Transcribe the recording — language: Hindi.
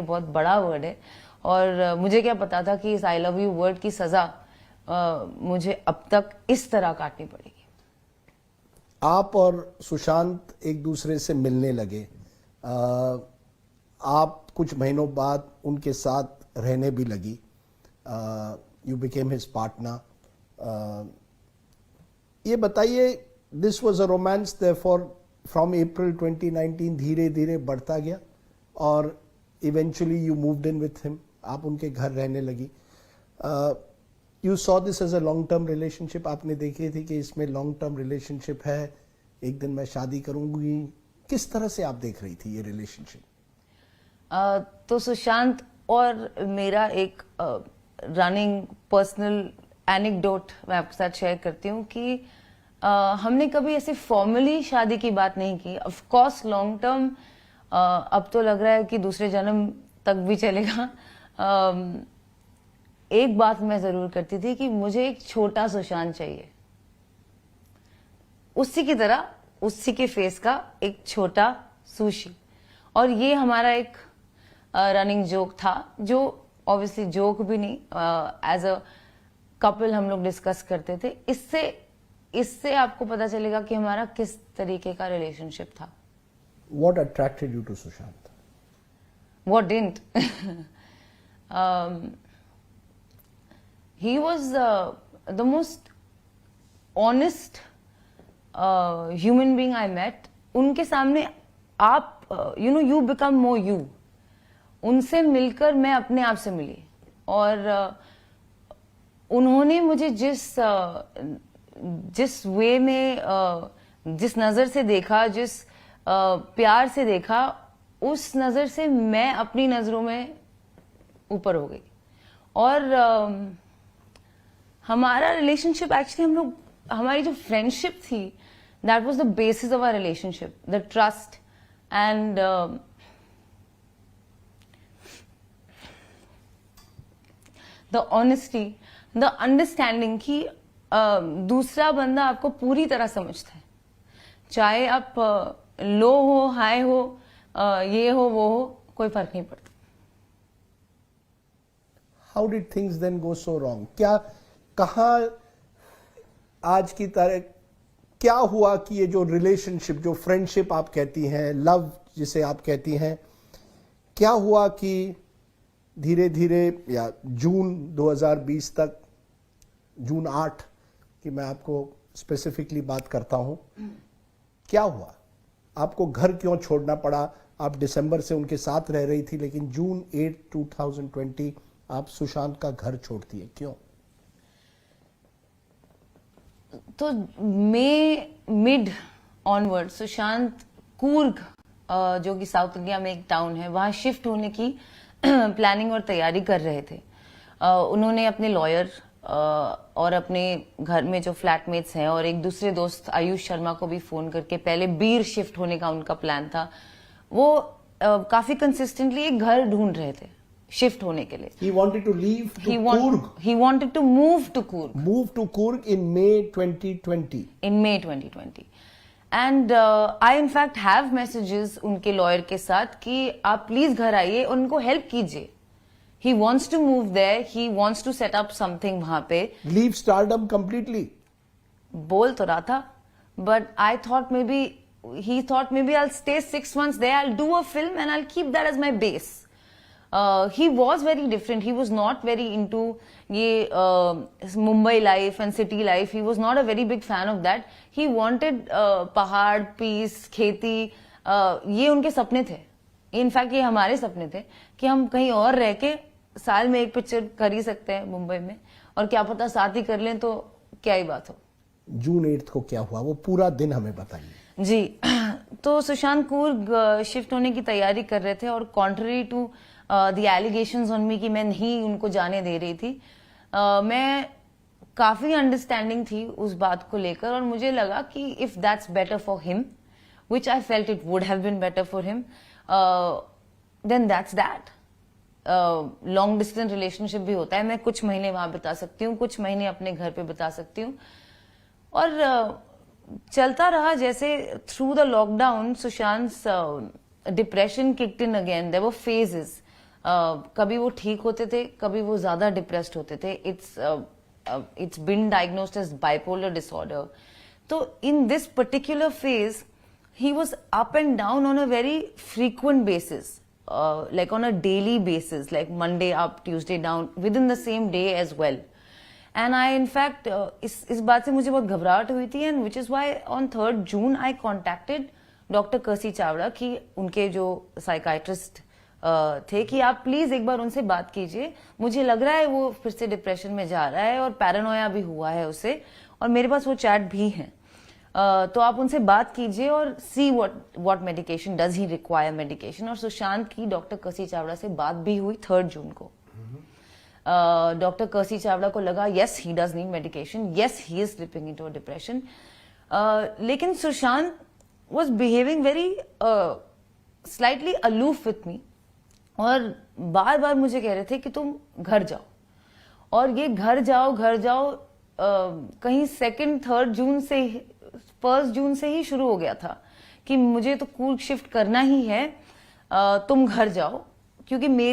बहुत बड़ा वर्ड है और मुझे क्या पता था कि इस आई लव यू वर्ड की सजा मुझे अब तक इस तरह काटनी पड़ेगी। आप और सुशांत एक दूसरे से मिलने लगे, आप कुछ महीनों बाद उनके साथ रहने भी लगी, यू बिकेम हिज पार्टनर। ये बताइए, this was a romance therefore from April 2019 धीरे धीरे बढ़ता गया और eventually you moved in with him, आप उनके घर रहने लगी। You saw this as a long term relationship, आपने देखी थी कि इसमें लॉन्ग टर्म रिलेशनशिप है, एक दिन मैं शादी करूंगी, किस तरह से आप देख रही थी ये रिलेशनशिप? तो सुशांत और मेरा एक रनिंग पर्सनल एनेक्डोट मैं आपके साथ शेयर करती हूँ कि हमने कभी ऐसे फॉर्मली शादी की बात नहीं की। ऑफ कोर्स लॉन्ग टर्म अब तो लग रहा है कि दूसरे जन्म तक भी चलेगा। एक बात मैं जरूर करती थी कि मुझे एक छोटा सुशांत चाहिए, उसी की तरह, उसी के फेस का एक छोटा सुशी। और ये हमारा एक रनिंग जोक था, जो ऑब्वियसली जोक भी नहीं, एज अ कपल हम लोग डिस्कस करते थे। इससे आपको पता चलेगा कि हमारा किस तरीके का रिलेशनशिप था। What attracted you to Sushant? What didn't? He was the most honest human being I met. उनके सामने आप you become more you. उनसे मिलकर मैं अपने आप से मिली और उन्होंने मुझे जिस वे में जिस नजर से देखा, जिस प्यार से देखा, उस नजर से मैं अपनी नजरों में ऊपर हो गई। और हमारा रिलेशनशिप एक्चुअली हमारी जो फ्रेंडशिप थी, that was the basis of our relationship, the trust and the honesty, the understanding कि दूसरा बंदा आपको पूरी तरह समझता है, चाहे आप लो हो, हाई हो, ये हो, वो हो, कोई फर्क नहीं पड़ता। How did things then go so wrong? कहा आज की तरह क्या हुआ कि ये जो रिलेशनशिप, जो फ्रेंडशिप आप कहती हैं, लव जिसे आप कहती हैं, क्या हुआ कि धीरे धीरे, या जून 2020 तक, जून 8 की मैं आपको स्पेसिफिकली बात करता हूं, क्या हुआ? आपको घर क्यों छोड़ना पड़ा? आप दिसंबर से उनके साथ रह रही थी, लेकिन जून 8, 2020 आप सुशांत का घर छोड़ती है, क्यों? तो मिड ऑनवर्ड सुशांत कूर्ग, जो कि साउथ इंडिया में एक टाउन है, वहां शिफ्ट होने की प्लानिंग और तैयारी कर रहे थे। उन्होंने अपने लॉयर और अपने घर में जो फ्लैटमेट्स हैं और एक दूसरे दोस्त आयुष शर्मा को भी फोन करके पहले बीर शिफ्ट होने का उनका प्लान था। वो काफी कंसिस्टेंटली एक घर ढूंढ रहे थे शिफ्ट होने के लिए। He wanted to leave to Coorg. He wanted to move to Coorg. Move to Coorg in May 2020. In May 2020. And I in fact have messages उनके लॉयर के साथ कि आप प्लीज घर आइए और उनको हेल्प कीजिए। He wants to move there. He wants to set up something वहां पे। Leave stardom completely. बोल तो रहा था, but I thought he thought maybe I'll stay 6 months there. I'll do a film and I'll keep that as my base. He was very different. He was not very into ये Mumbai life and city life. He was not a very big fan of that. He wanted पहाड़, peace, खेती, ये उनके सपने थे। इनफैक्ट ये हमारे सपने थे कि हम कहीं और रह के साल में एक पिक्चर कर ही सकते हैं मुंबई में, और क्या पता साथ ही कर लें तो क्या ही बात हो। जून 8 को क्या हुआ, वो पूरा दिन हमें बताइए। जी, तो सुशांत कूर्ग शिफ्ट होने की तैयारी कर रहे थे और contrary to the allegations on me कि मैं नहीं उनको जाने दे रही थी, मैं काफी अंडरस्टैंडिंग थी उस बात को लेकर, और मुझे लगा कि if that's better for him, which I felt it would have been better for him, then that's that. Long distance relationship भी होता है, मैं कुछ महीने वहां बिता सकती हूँ, कुछ महीने अपने घर पे बिता सकती हूँ। और चलता रहा जैसे through the lockdown Sushant depression kicked in again, there were phases. कभी वो ठीक होते थे, कभी वो ज्यादा डिप्रेस्ड होते थे. It's been diagnosed as bipolar disorder. So in this particular phase, he was up and down on a very frequent basis, like on a daily basis, like Monday up, Tuesday down, within the same day as well. And I, in fact, इस बात से मुझे बहुत घबराहट हुई थी, and which is why on 3rd June I contacted Dr. Kasi Chawla कि उनके जो साइकाइट्रिस्ट थे कि आप प्लीज एक बार उनसे बात कीजिए, मुझे लग रहा है वो फिर से डिप्रेशन में जा रहा है और पैरानोया भी हुआ है उसे, और मेरे पास वो चैट भी है. तो आप उनसे बात कीजिए और see what medication does he require medication. और सुशांत की डॉक्टर कसी चावड़ा से बात भी हुई 3rd जून को. डॉक्टर कसी चावड़ा को लगा yes he does need medication, yes he is slipping into a depression. लेकिन Sushant was behaving very slightly aloof with me, और बार बार मुझे कह रहे थे कि तुम घर जाओ. और ये घर जाओ कहीं 2nd 3rd जून से 1st जून से ही शुरू हो गया था कि मुझे तो कूर्ग शिफ्ट करना ही है, तुम घर जाओ, क्योंकि मेरी